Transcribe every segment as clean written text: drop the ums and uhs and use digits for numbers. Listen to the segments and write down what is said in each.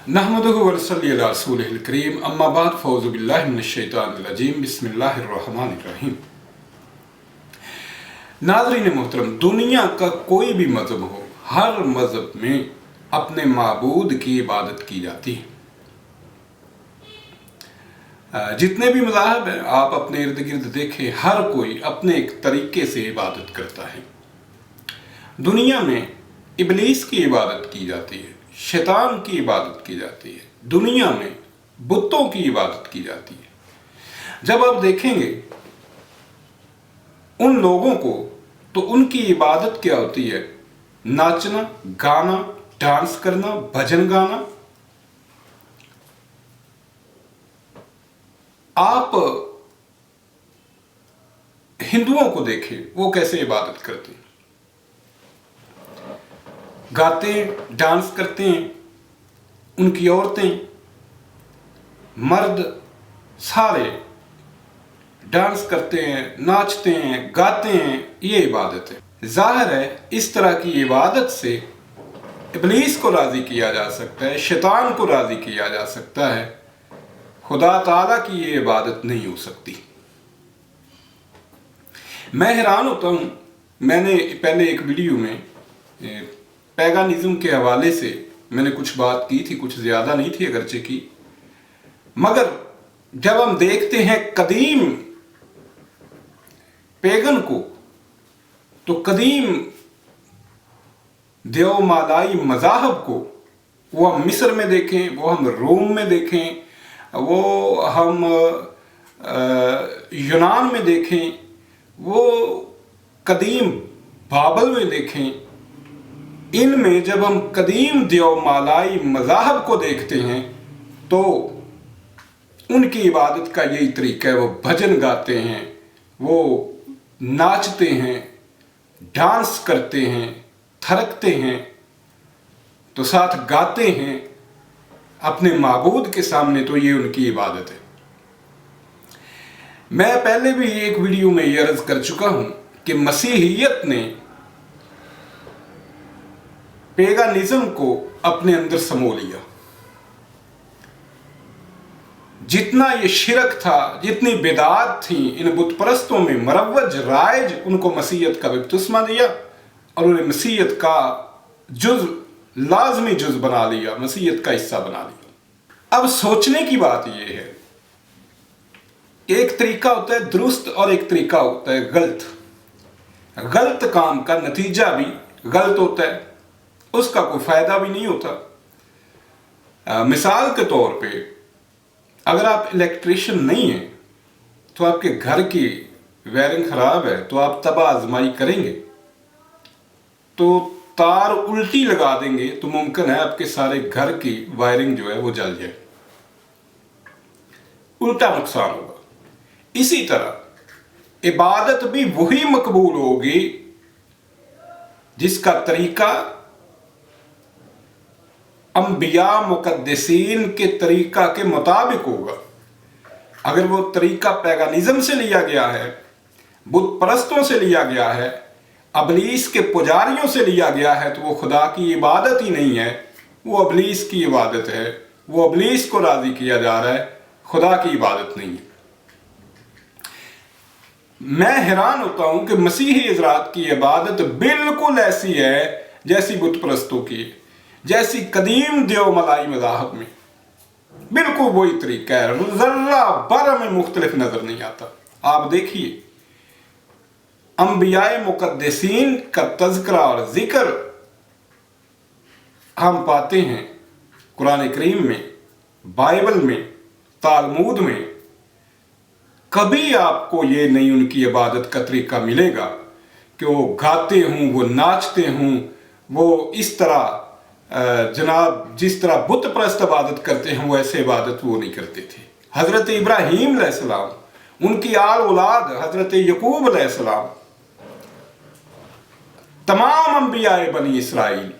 नहमदुहु व नसल्ली अला रसूलिहिल करीम अम्मा बाद फ़ौज़ु बिल्लाहि मिनश शैतानिर रजीम बिस्मिल्लाहिर रहमानिर रहीम। नाज़रीन मोहतरम, दुनिया का कोई भी मज़हब हो, हर मज़हब में अपने माबूद की इबादत की जाती है। जितने भी मज़ाहब हैं आप अपने इर्द गिर्द देखें, हर कोई अपने एक तरीके से इबादत करता है। दुनिया में इब्लीस की इबादत की जाती है, शैतान की इबादत की जाती है, दुनिया में बुतों की इबादत की जाती है। जब आप देखेंगे उन लोगों को तो उनकी इबादत क्या होती है? नाचना, गाना, डांस करना, भजन गाना। आप हिंदुओं को देखें, वो कैसे इबादत करते हैं, गाते हैं, डांस करते हैं। उनकी औरतें, मर्द सारे डांस करते हैं, नाचते हैं, गाते हैं। ये इबादत है। जाहिर है इस तरह की इबादत से इब्लीस को राजी किया जा सकता है, शैतान को राजी किया जा सकता है। खुदा ताला की ये इबादत नहीं हो सकती। मैं हैरान होता हूँ, मैंने पहले एक वीडियो में पैगानिज्म के हवाले से मैंने कुछ बात की थी, कुछ ज़्यादा नहीं थी अगरचे की, मगर जब हम देखते हैं कदीम पैगन को, तो कदीम देवमालाई मज़ाहब को, वो हम मिस्र में देखें, वो हम रोम में देखें, वो हम यूनान में देखें, वो कदीम बाबल में देखें, इनमें जब हम कदीम देवमालाई मज़ाहब को देखते हैं तो उनकी इबादत का यही तरीका है। वो भजन गाते हैं, वो नाचते हैं, डांस करते हैं, थरकते हैं, तो साथ गाते हैं अपने माबूद के सामने। तो ये उनकी इबादत है। मैं पहले भी एक वीडियो में ये अर्ज कर चुका हूं कि मसीहियत ने पैगानिज्म को अपने अंदर समो लिया। जितना ये शिरक था, जितनी बिदात थी इन बुत परस्तों में मरवज राइज, उनको मसीहत का बपतिस्मा दिया और उन्हें मसीहत का जुज, लाजमी जुज बना लिया, मसीहत का हिस्सा बना लिया। अब सोचने की बात यह है, एक तरीका होता है दुरुस्त और एक तरीका होता है गलत। गलत काम का नतीजा भी गलत होता है, उसका कोई फायदा भी नहीं होता। मिसाल के तौर पे, अगर आप इलेक्ट्रिशियन नहीं हैं तो आपके घर की वायरिंग खराब है तो आप तबाह आजमाई करेंगे, तो तार उल्टी लगा देंगे तो मुमकिन है आपके सारे घर की वायरिंग जो है वो जल जाए, उल्टा नुकसान होगा। इसी तरह इबादत भी वही मकबूल होगी जिसका तरीका अंबिया मुकद्दसीन के तरीका के मुताबिक होगा। अगर वो तरीका पैगानिज्म से लिया गया है, बुत परस्तों से लिया गया है, अबलीस के पुजारियों से लिया गया है, तो वो खुदा की इबादत ही नहीं है, वो अबलीस की इबादत है। वो अबलीस को राजी किया जा रहा है, खुदा की इबादत नहीं है। मैं हैरान होता हूं कि मसीही इज़रात की इबादत बिल्कुल ऐसी है जैसी बुत परस्तों की, जैसी कदीम देवमलाई मज़ाहब में, बिल्कुल वही तरीका है, जर्रा बर में मुख्तलिफ नजर नहीं आता। आप देखिए, अंबियाए मुकद्दसीन का तज़किरा और जिक्र हम पाते हैं कुरान करीम में, बाइबल में, तालमूद में। कभी आपको ये नहीं उनकी इबादत का तरीका मिलेगा कि वो गाते हों, वो नाचते हों, वो इस तरह जनाब जिस तरह बुत परस्त इबादत करते हैं वैसे इबादत वो नहीं करते थे। हज़रत इब्राहीम अलैहिस्सलाम, उनकी आल औलाद हज़रत यकूब अलैहिस्सलाम, तमाम अंबियाए बनी इसराइल,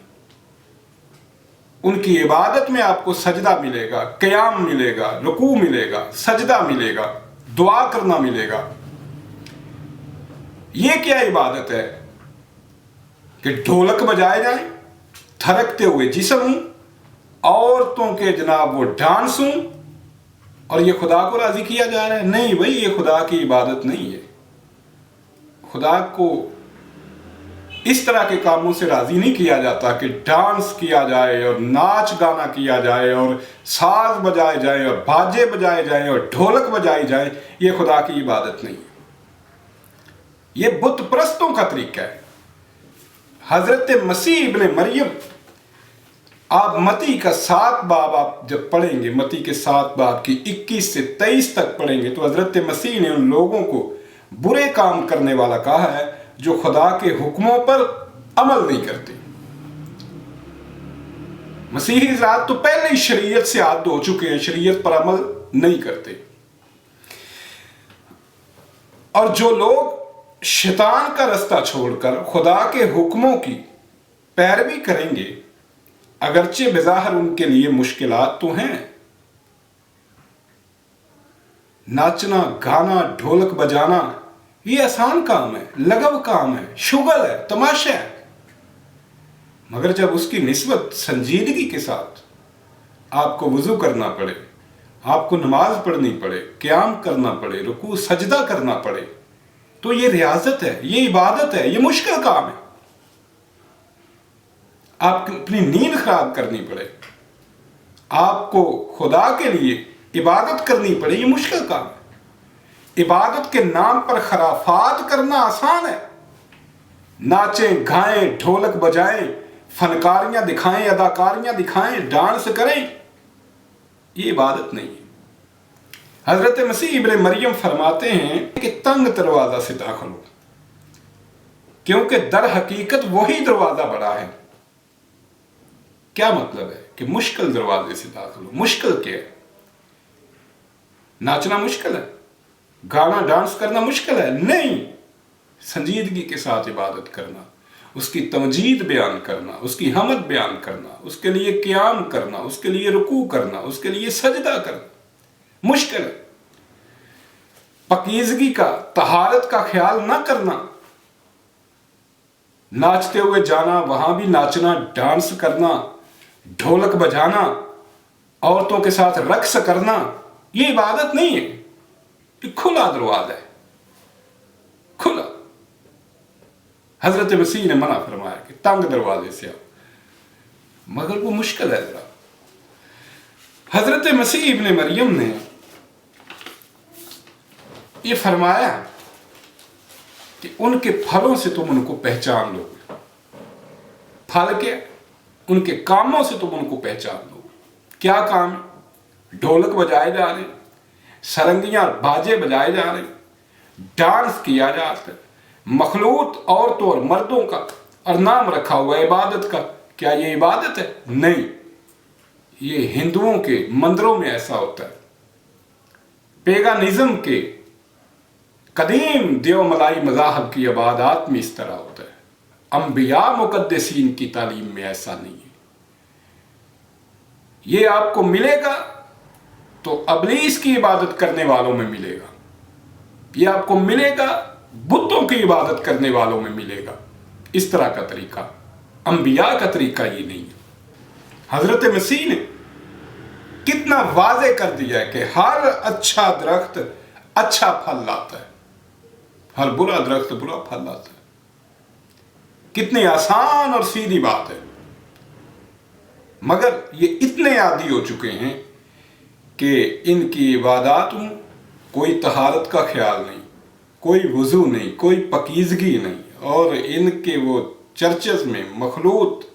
उनकी इबादत में आपको सजदा मिलेगा, क़याम मिलेगा, रुकू मिलेगा, सजदा मिलेगा, दुआ करना मिलेगा। ये क्या इबादत है कि ढोलक बजाए जाए, थरकते हुए जिस्म عورتوں کے جناب وہ ڈانس ہوں اور یہ خدا کو راضی کیا جا رہا ہے؟ نہیں بھائی، یہ خدا کی عبادت نہیں ہے. خدا کو اس طرح کے کاموں سے راضی نہیں کیا جاتا کہ ڈانس کیا جائے اور ناچ گانا کیا جائے اور ساز بجائے جائیں اور باجے بجائے جائیں اور ڈھولک بجائی جائے. یہ خدا کی عبادت نہیں ہے، یہ بت پرستوں کا طریقہ ہے. حضرت مسیح ابن مریم، آپ متی کا 7 باب آپ جب پڑھیں گے، متی کے 7 باب کی 21 سے 23 تک پڑھیں گے، تو حضرت مسیح نے ان لوگوں کو برے کام کرنے والا کہا ہے جو خدا کے حکموں پر عمل نہیں کرتے. مسیحی ذات تو پہلے ہی شریعت سے عاد ہو چکے ہیں، شریعت پر عمل نہیں کرتے. اور جو لوگ شیطان کا رستہ چھوڑ کر خدا کے حکموں کی پیروی کریں گے، اگرچہ بظاہر ان کے لیے مشکلات تو ہیں. ناچنا گانا ڈھولک بجانا یہ آسان کام ہے، لغو کام ہے، شغل ہے، تماشا ہے. مگر جب اس کی نسبت سنجیدگی کے ساتھ آپ کو وضو کرنا پڑے، آپ کو نماز پڑھنی پڑے، قیام کرنا پڑے، رکوع سجدہ کرنا پڑے، تو یہ ریاضت ہے، یہ عبادت ہے، یہ مشکل کام ہے. آپ اپنی نیند خراب کرنی پڑے، آپ کو خدا کے لیے عبادت کرنی پڑے، یہ مشکل کام ہے. عبادت کے نام پر خرافات کرنا آسان ہے. ناچیں گائیں، ڈھولک بجائیں، فنکاریاں دکھائیں، اداکاریاں دکھائیں، ڈانس کریں، یہ عبادت نہیں ہے. حضرت مسیح ابن مریم فرماتے ہیں کہ تنگ دروازہ سے داخل ہو، کیونکہ در حقیقت وہی دروازہ بڑا ہے. کیا مطلب ہے؟ کہ مشکل دروازے سے داخل ہو. مشکل کیا ہے؟ ناچنا مشکل ہے، گانا ڈانس کرنا مشکل ہے؟ نہیں. سنجیدگی کے ساتھ عبادت کرنا، اس کی تمجید بیان کرنا، اس کی حمد بیان کرنا، اس کے لیے قیام کرنا، اس کے لیے رکوع کرنا، اس کے لیے سجدہ کرنا مشکل ہے. پاکیزگی کا، طہارت کا خیال نہ کرنا، ناچتے ہوئے جانا، وہاں بھی ناچنا، ڈانس کرنا، ڈھولک بجانا، عورتوں کے ساتھ رقص کرنا، یہ عبادت نہیں ہے. یہ کھلا دروازہ ہے، کھلا. حضرت مسیح نے منع فرمایا کہ تنگ دروازے سے آؤ، مگر وہ مشکل ہے ذرا. حضرت مسیح ابن مریم نے یہ فرمایا کہ ان کے پھلوں سے تم ان کو پہچان لو گے. پھل کے ان کے کاموں سے تم ان کو پہچان لو گے. کیا کام ہے؟ ڈھولک بجائے جا رہے، سرنگیاں باجے بجائے جا رہے، ڈانس کیا جا رہا ہے، مخلوط عورتوں اور مردوں کا اور نام رکھا ہوا عبادت کا. کیا یہ عبادت ہے؟ نہیں. یہ ہندوؤں کے مندروں میں ایسا ہوتا ہے. پیگانزم کے قدیم دیو ملائی مذاہب کی عبادات میں اس طرح ہوتا ہے. انبیاء مقدسین کی تعلیم میں ایسا نہیں ہے. یہ آپ کو ملے گا تو ابلیس کی عبادت کرنے والوں میں ملے گا. یہ آپ کو ملے گا بتوں کی عبادت کرنے والوں میں ملے گا. اس طرح کا طریقہ، انبیاء کا طریقہ یہ نہیں ہے. حضرت مسیح نے کتنا واضح کر دیا ہے کہ ہر اچھا درخت اچھا پھل لاتا ہے، ہر برا درخت برا پھل لاتا ہے. کتنی آسان اور سیدھی بات ہے. مگر یہ اتنے عادی ہو چکے ہیں کہ ان کی عبادات میں کوئی طہارت کا خیال نہیں، کوئی وضو نہیں، کوئی پاکیزگی نہیں، اور ان کے وہ چرچز میں مخلوط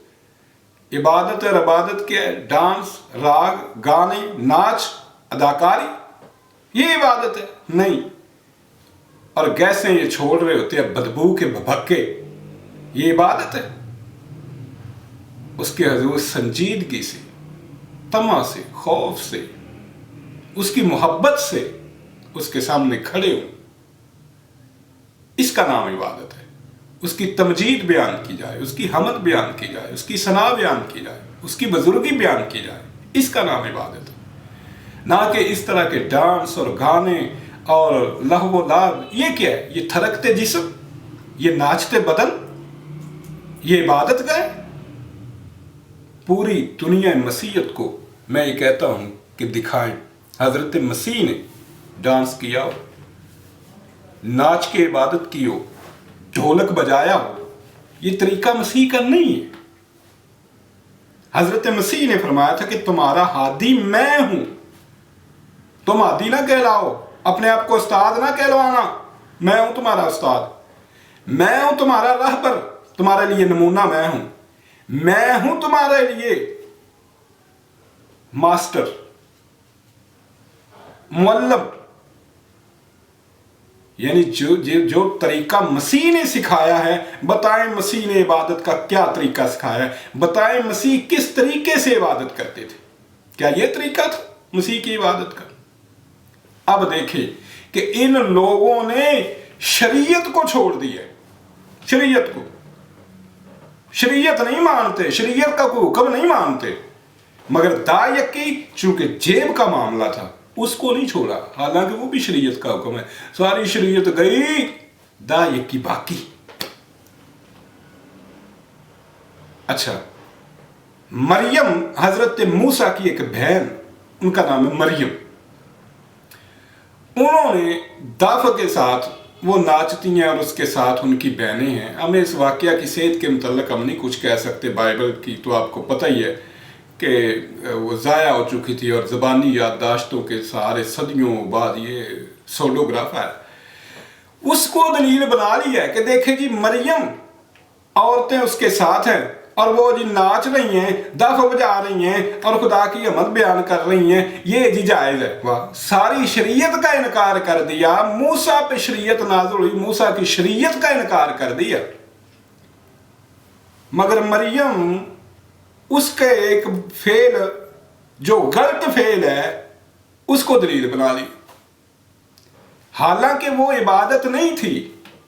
عبادت اور عبادت کے ڈانس، راگ، گانے، ناچ، اداکاری، یہ عبادت ہے؟ نہیں. اور گیسیں یہ چھوڑ رہے ہوتے ہیں بدبو کے بھبکے، یہ عبادت ہے؟ اس کے حضور سنجیدگی سے، طمع سے، خوف سے، اس کی محبت سے اس کے سامنے کھڑے ہوں، اس کا نام عبادت ہے. اس کی تمجید بیان کی جائے، اس کی حمد بیان کی جائے، اس کی ثنا بیان کی جائے، اس کی بزرگی بیان کی جائے، اس کا نام عبادت ہے. نہ کہ اس طرح کے ڈانس اور گانے اور لہو و لعب. یہ کیا ہے؟ یہ تھرکتے جسم، یہ ناچتے بدن، یہ عبادت کا ہے؟ पूरी दुनिया मसीहत को मैं ये कहता हूँ कि दिखाएं। हज़रत मसीह ने डांस किया हो, नाच के इबादत की हो, ढोलक बजाया हो, ये तरीका मसीह का नहीं है। हज़रत मसीह ने फरमाया था कि तुम्हारा हादी मैं हूं। तुम हादी ना कहलाओ, अपने आप को उस्ताद ना कहलवाना। मैं हूं तुम्हारा उस्ताद, मैं हूं तुम्हारा रहबर, तुम्हारे लिए नमूना मैं हूं। मैं हूं तुम्हारे लिए मास्टर, मुअल्लम। यानी जो तरीका मसीह ने सिखाया है, बताएं मसीह ने इबादत का क्या तरीका सिखाया है, बताएं मसीह किस तरीके से इबादत करते थे। क्या यह तरीका था मसीह की इबादत का? अब देखें कि इन लोगों ने शरीयत को छोड़ दिया। शरीयत नहीं मानते, शरीयत का कोई हुक्म नहीं मानते, मगर दायकी चूंकि जेब का मामला था उसको नहीं छोड़ा, हालांकि वो भी शरीयत का हुक्म है। सारी शरीयत गई, दायकी बाकी। अच्छा, मरियम हजरत मूसा की एक बहन, उनका नाम है मरियम, उन्होंने दाफ के साथ वो नाचती हैं और उसके साथ उनकी बहनें हैं। हमें इस वाकया की सेहत के मुतल्लिक हम नहीं कुछ कह सकते। बाइबल की तो आपको पता ही है कि वो ज़ाया हो चुकी थी और ज़बानी याददाश्तों के सहारे सदियों बाद ये सोडोग्राफ है, उसको दलील बना लिया है कि देखें जी मरियम, औरतें उसके साथ हैं और वो जी नाच रही हैं, दफ बजा रही हैं और खुदा की अमद बयान कर रही हैं, ये जी जायज़ है। वाह, सारी शरीयत का इनकार कर दिया। मूसा पे शरीयत नाज़िल हुई, मूसा की शरीयत का इनकार कर दिया। मगर मरियम उसके एक फेल, जो गलत फेल है, उसको दलील बना ली, हालांकि वो इबादत नहीं थी।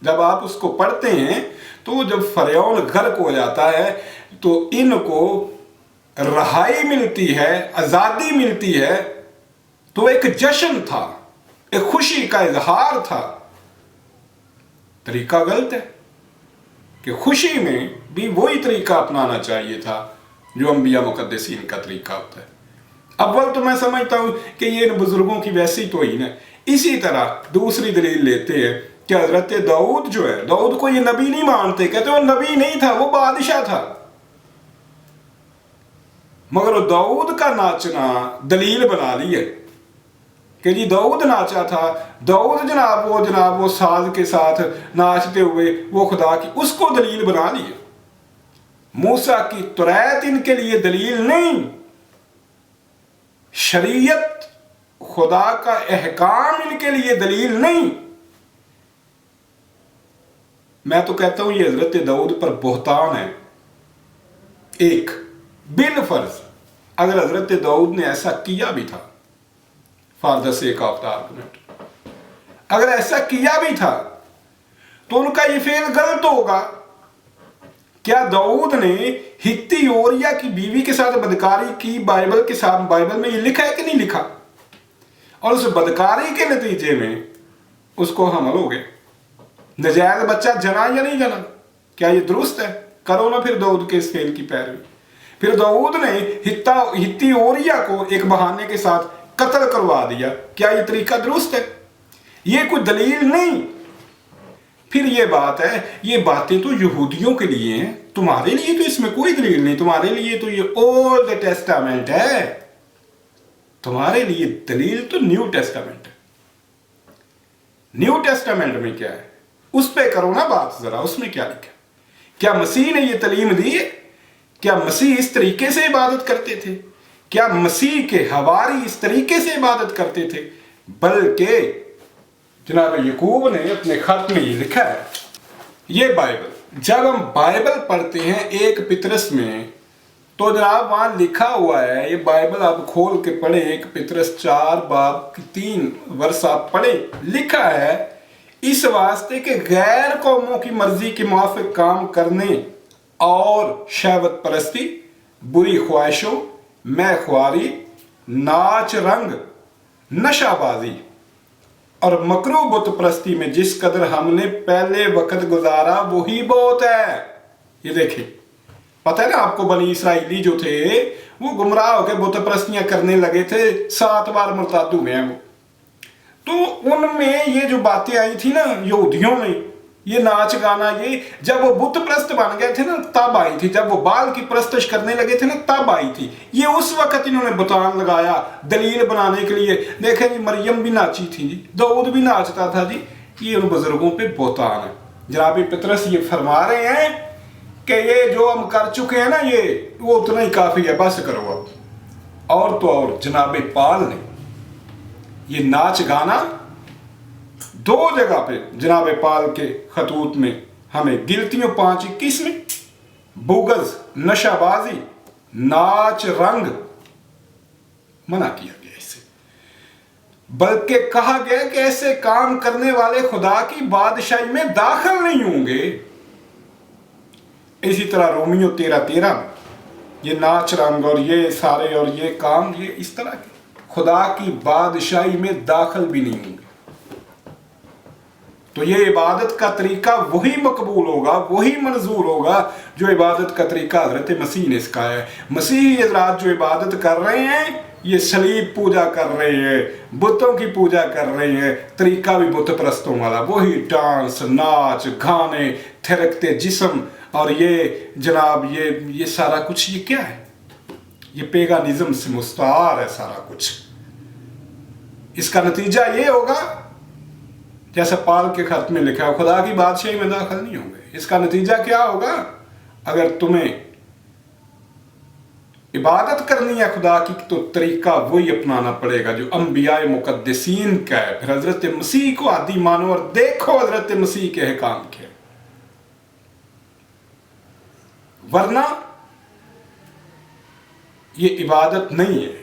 जब आप उसको पढ़ते हैं तो जब फरौन गर्क हो जाता है तो इनको रहाई मिलती है, आज़ादी मिलती है, तो एक जश्न था, एक खुशी का इजहार था। तरीका गलत है कि खुशी में भी वही तरीका अपनाना चाहिए था जो अंबिया मुकद्दसीन का तरीका होता है। अव्वल तो मैं समझता हूं कि ये इन बुजुर्गों की वैसी तो ही ना। इसी तरह दूसरी दलील लेते हैं कि हजरत दाऊद जो है, दाऊद को ये नबी नहीं मानते, कहते वो नबी नहीं था, वो बादशाह था। मगर दाऊद का नाचना दलील बना ली है कि जी दाऊद नाचा था, दाऊद जनाब वो साज के साथ नाचते हुए वो खुदा की, उसको दलील बना ली है। मूसा की तुरैत इनके लिए दलील नहीं, शरीयत खुदा का अहकाम इनके लिए दलील नहीं। मैं तो कहता हूं ये हजरत दाऊद पर बोहतान है। एक बिल फर्ज अगर हजरत दाऊद ने ऐसा किया भी था, for the sake of the argument, अगर ऐसा किया भी था तो उनका ये फेल गलत होगा। क्या दाऊद ने हित्ती ओरिया की बीवी के साथ बदकारी की? बाइबल के साथ, बाइबल में ये लिखा है कि नहीं लिखा? और उस बदकारी के नतीजे में उसको हमल हो गया। नजायज बच्चा जना या नहीं जना, क्या ये दुरुस्त है? करो ना फिर दाऊद के इस फेल की पैरवी। फिर दाऊद ने हित्ती ओरिया को एक बहाने के साथ कत्ल करवा दिया, क्या ये तरीका दुरुस्त है? ये कोई दलील नहीं। फिर ये बात है, ये बातें तो यहूदियों के लिए हैं, तुम्हारे लिए तो इसमें कोई दलील नहीं। तुम्हारे लिए तो ये ओल्ड टेस्टामेंट है, तुम्हारे लिए दलील तो न्यू टेस्टामेंट है। न्यू टेस्टामेंट में क्या है उस पे करो ना बात जरा, उसमें क्या लिखा? क्या मसीह ने ये तालीम दी है? क्या मसीह इस तरीके से इबादत करते थे? क्या मसीह के हवारी इस तरीके से इबादत करते थे? बल्कि जनाब यकूब ने अपने खत में ये लिखा है, ये बाइबल, जब हम बाइबल पढ़ते हैं एक पितरस में, तो जनाब वहां लिखा हुआ है, ये बाइबल आप खोल के पढ़े, एक पितरस 4 बाब 3 वर्ष आप पढ़े, लिखा है इस वास्ते के गैर कौमों की मर्जी के मुआफिक काम करने और शहवत परस्ती, बुरी ख्वाहिशों, मैख्वारी, नाच रंग, नशाबाजी और मकरू बुत परस्ती में जिस कदर हमने पहले वक्त गुजारा वही बहुत है। ये देखिए, पता है ना आपको, बनी इसराइली जो थे वो गुमराह होकर बुत परस्तियां करने लगे थे, 7 बार मुर्ताद हुए हैं वो। तो उनमें ये जो बातें आई थी ना यहूदियों में, ये नाच गाना, ये जब वो बुत प्रस्त बन गए थे ना तब आई थी, जब वो बाल की प्रस्तश करने लगे थे ना तब आई थी। ये उस वक्त इन्होंने बुतान लगाया दलील बनाने के लिए। देखें जी, मरियम भी नाची थी जी, दाऊद भी नाचता था जी। ये उन बुजुर्गों पे बुतान है। जनाब पतरस ये फरमा रहे हैं कि ये जो हम कर चुके हैं ना, ये वो उतना ही काफी है, बस करो अब। और तो और जनाब पाल ने ये नाच गाना 2 जगह पे जनाब पाल के खतूत में हमें गिनतियों 5:21 में बुगज, नशाबाजी, नाच, रंग मना किया गया इसे, बल्कि कहा गया कि ऐसे काम करने वाले खुदा की बादशाही में दाखिल नहीं होंगे। इसी तरह रोमियो 13:13 में ये नाच, रंग और ये सारे और ये काम, ये इस तरह के खुदा की बादशाही में दाखिल भी नहीं होंगे। तो ये इबादत का तरीका वही मकबूल होगा, वही मंजूर होगा जो इबादत का तरीका हजरत मसीह ने सिखाया है। मसीही हजरात जो इबादत कर रहे हैं, ये सलीब पूजा कर रहे हैं, बुतों की पूजा कर रहे हैं, तरीका भी बुत परस्तों वाला, वही डांस, नाच, गाने, थिरकते जिस्म, और ये जनाब ये सारा कुछ ये क्या है? ये पेगानिज्म से मुस्तार है सारा कुछ। इसका नतीजा ये होगा जैसा पाल के खत में लिखा है, खुदा की बादशाही में दाखिल नहीं होंगे। इसका नतीजा क्या होगा? अगर तुम्हें इबादत करनी है खुदा की तो तरीका वही अपनाना पड़ेगा जो अंबियाए मुकद्दसीन का है। फिर हजरत मसीह को आदि मानो और देखो हजरत मसीह के अहकाम के, वरना ये इबादत नहीं है।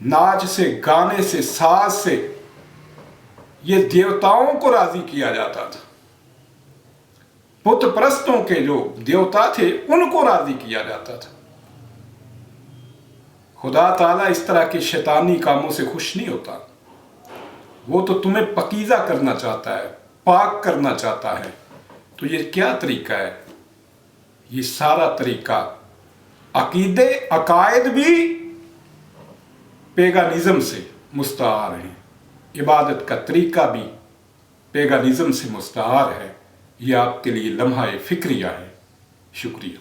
नाच से, गाने से, साज से ये देवताओं को राजी किया जाता था। बुत परस्तों के जो देवता थे उनको राजी किया जाता था। खुदा ताला इस तरह के शैतानी कामों से खुश नहीं होता। वो तो तुम्हें पकीज़ा करना चाहता है, पाक करना चाहता है। तो ये क्या तरीका है? ये सारा तरीका अकीदे, अकायद भी पेगानिज्म से मुस्तार हैं। इबादत का तरीका भी पेगानिज्म से मुस्तार है। ये आपके लिए लम्हा फिक्रिया है। शुक्रिया।